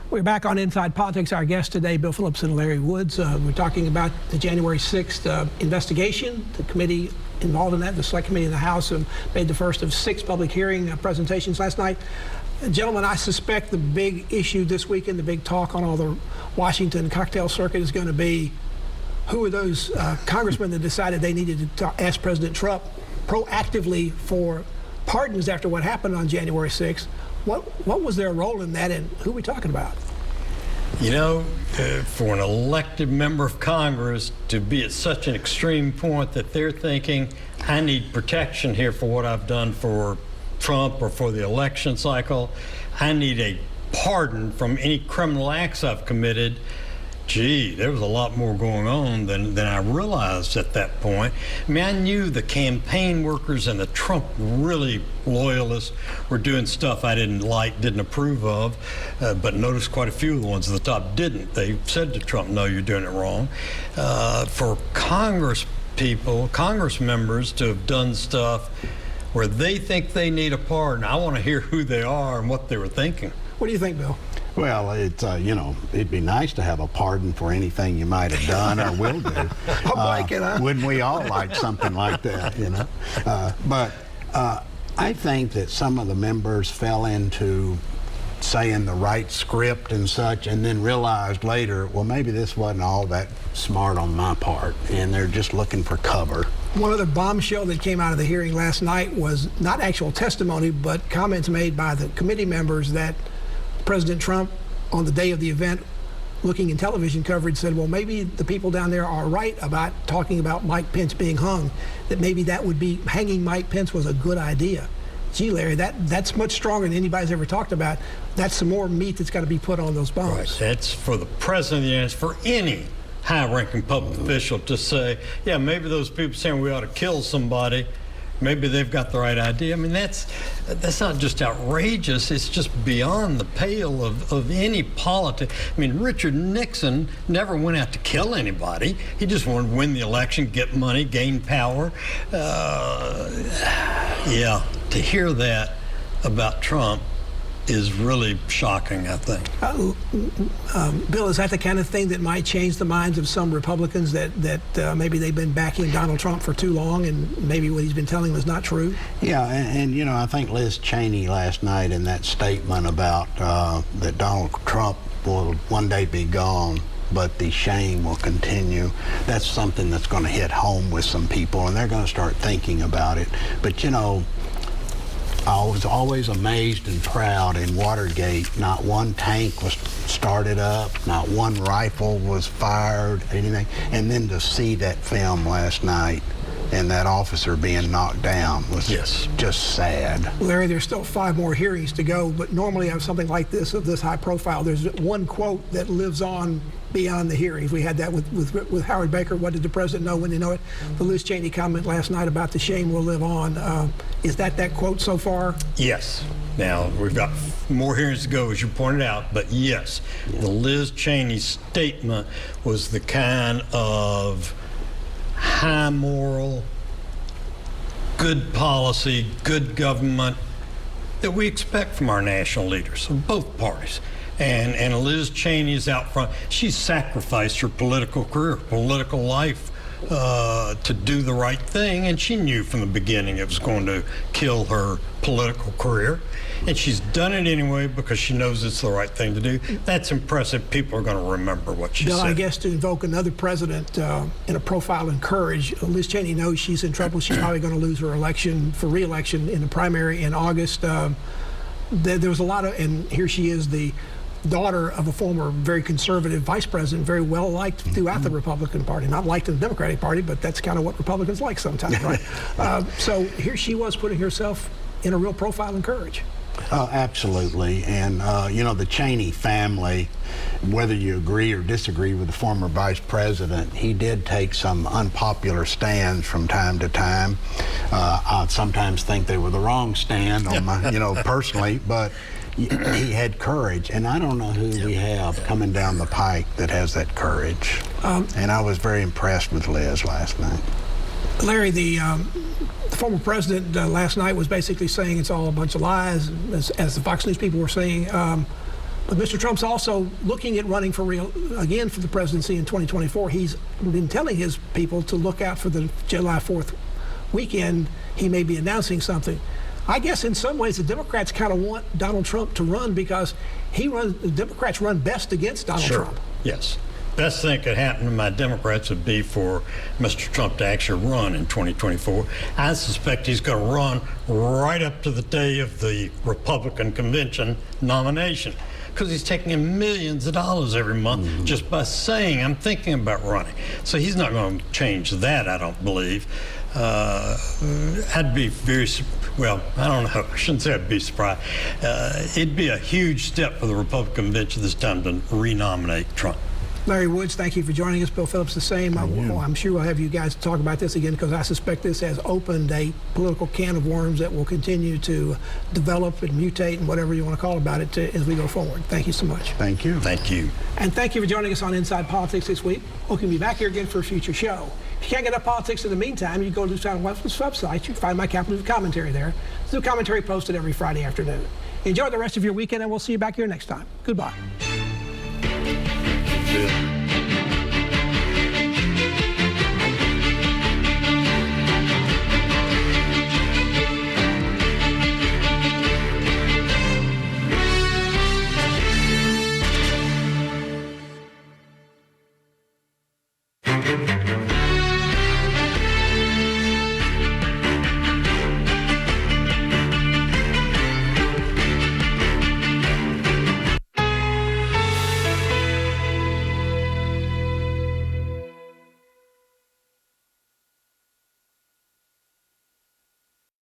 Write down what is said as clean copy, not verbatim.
We're back on Inside Politics. Our guests today, Bill Phillips and Larry Woods. We're talking about the January 6th investigation. The committee involved in that, the Select Committee in the House, made the first of 6 public hearing presentations last night. Gentlemen, I suspect the big issue this weekend, the big talk on all the Washington cocktail circuit is going to be who are those congressmen that decided they needed to ask President Trump proactively for pardons after what happened on January 6th. What was their role in that, and who are we talking about? You know, for an elected member of Congress to be at such an extreme point that they're thinking, I need protection here for what I've done for Trump or for the election cycle. I need a pardon from any criminal acts I've committed. Gee, there was a lot more going on than I realized at that point. I mean, I knew the campaign workers and the Trump really loyalists were doing stuff I didn't like, didn't approve of, but noticed quite a few of the ones at the top didn't. They said to Trump, no, you're doing it wrong. For Congress members to have done stuff where they think they need a pardon, I want to hear who they are and what they were thinking. What do you think, Bill? Well, it's, you know, it'd be nice to have a pardon for anything you might have done or will do. I'm liking it, huh? Wouldn't we all like something like that, you know? But I think that some of the members fell into saying the right script and such, and then realized later, well, maybe this wasn't all that smart on my part, and they're just looking for cover. One other bombshell that came out of the hearing last night was not actual testimony, but comments made by the committee members that President Trump, on the day of the event, looking in television coverage, said, well, maybe the people down there are right about talking about Mike Pence being hung, that maybe that would be, hanging Mike Pence was a good idea. Gee, Larry, that's much stronger than anybody's ever talked about. That's some more meat that's got to be put on those bones. Right. That's for the President of the United States, for any high-ranking public official to say, yeah, maybe those people saying we ought to kill somebody, maybe they've got the right idea. I mean, that's not just outrageous, it's just beyond the pale of any politics. I mean, Richard Nixon never went out to kill anybody. He just wanted to win the election, get money, gain power. Yeah, to hear that about Trump is really shocking, I think. Bill, is that the kind of thing that might change the minds of some Republicans that maybe they've been backing Donald Trump for too long and maybe what he's been telling them is not true? Yeah, and you know, I think Liz Cheney last night in that statement about that Donald Trump will one day be gone, but the shame will continue. That's something that's going to hit home with some people, and they're going to start thinking about it. But you know, I was always amazed and proud in Watergate. Not one tank was started up, not one rifle was fired, anything. And then to see that film last night and that officer being knocked down was just sad. Larry, there's still 5 more hearings to go, but normally on something like this, of this high profile, there's one quote that lives on beyond the hearings. We had that with Howard Baker. What did the president know when he know it? The Liz Cheney comment last night about the shame will live on. Is that quote so far? Yes. Now, we've got more hearings to go, as you pointed out, but yes, the Liz Cheney statement was the kind of high moral, good policy, good government that we expect from our national leaders of both parties. And Liz Cheney is out front. She sacrificed her political career, political life to do the right thing, and she knew from the beginning it was going to kill her political career. And she's done it anyway because she knows it's the right thing to do. That's impressive. People are going to remember what she Bill, said. I guess to invoke another president in a profile and courage, Liz Cheney knows she's in trouble. She's probably going to lose her election for re-election in the primary in August. There was a lot of, and here she is, the daughter of a former very conservative vice president, very well liked throughout the Republican Party. Not liked in the Democratic Party, but that's kind of what Republicans like sometimes, right? So here she was putting herself in a real profile and courage. Absolutely. And, you know, the Cheney family, whether you agree or disagree with the former vice president, he did take some unpopular stands from time to time. I sometimes think they were the wrong stand on my, you know, personally, but he had courage, and I don't know who we have coming down the pike that has that courage. And I was very impressed with Liz last night. Larry, the former president last night was basically saying it's all a bunch of lies, as the Fox News people were saying. But Mr. Trump's also looking at running for real again for the presidency in 2024. He's been telling his people to look out for the July 4th weekend. He may be announcing something. I guess in some ways the Democrats kind of want Donald Trump to run because the Democrats run best against Donald Trump. Yes. Best thing that could happen to my Democrats would be for Mr. Trump to actually run in 2024. I suspect he's going to run right up to the day of the Republican convention nomination because he's taking in millions of dollars every month just by saying, I'm thinking about running. So he's not going to change that, I don't believe. I'd be well, I don't know. I shouldn't say I'd be surprised. It'd be a huge step for the Republican convention this time to renominate Trump. Larry Woods, thank you for joining us. Bill Phillips, the same. I'm sure we'll have you guys talk about this again because I suspect this has opened a political can of worms that will continue to develop and mutate and whatever you want to call about it as we go forward. Thank you so much. Thank you. Thank you. And thank you for joining us on Inside Politics this week. We'll be back here again for a future show. If you can't get up politics in the meantime, you go to the website. You can find my Capitol commentary there. There's a commentary posted every Friday afternoon. Enjoy the rest of your weekend, and we'll see you back here next time. Goodbye. Yeah.